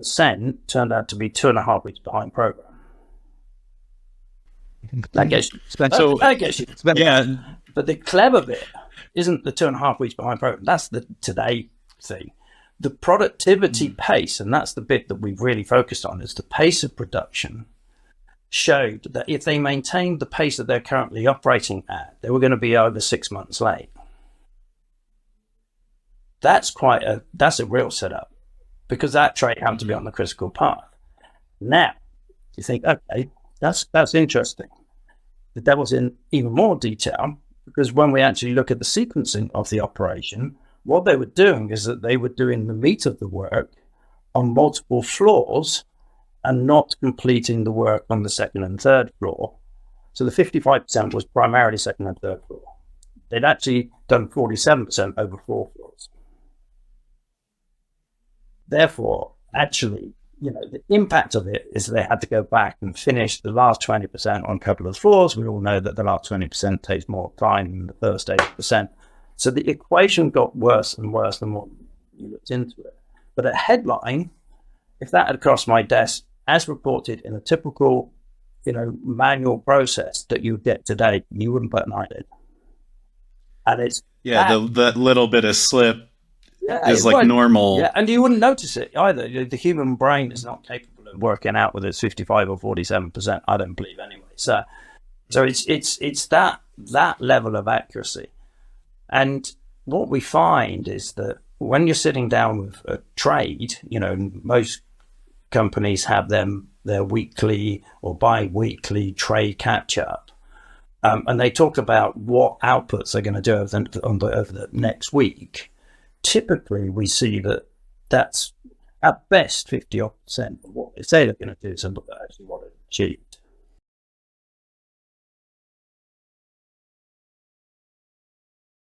50% turned out to be 2.5 weeks behind program. That gets you. Yeah. But the clever bit isn't the 2.5 weeks behind program. That's the today thing. The productivity pace, and that's the bit that we've really focused on, is the pace of production showed that if they maintained the pace that they're currently operating at, they were going to be over 6 months late. That's a real setup, because that trade happened to be on the critical path. Now, you think, okay, that's interesting. The devil's in even more detail, because when we actually look at the sequencing of the operation, what they were doing is that they were doing the meat of the work on multiple floors and not completing the work on the second and third floor. So the 55% was primarily second and third floor. They'd actually done 47% over 4 floors. Therefore, actually, the impact of it is they had to go back and finish the last 20% on a couple of floors. We all know that the last 20% takes more time than the first 80%. So the equation got worse and worse the more you looked into it. But at headline, if that had crossed my desk as reported in a typical, manual process that you get today, you wouldn't put an eyelid. And it's that little bit of slip is like normal. Yeah, and you wouldn't notice it either. The human brain is not capable of working out whether it's 55 or 47%. I don't believe anyway. So it's that level of accuracy. And what we find is that when you're sitting down with a trade, most companies have their weekly or bi-weekly trade catch-up. And they talk about what outputs they're going to do over the next week. Typically, we see that's at best 50% of what they say they're going to do is actually what they've achieved.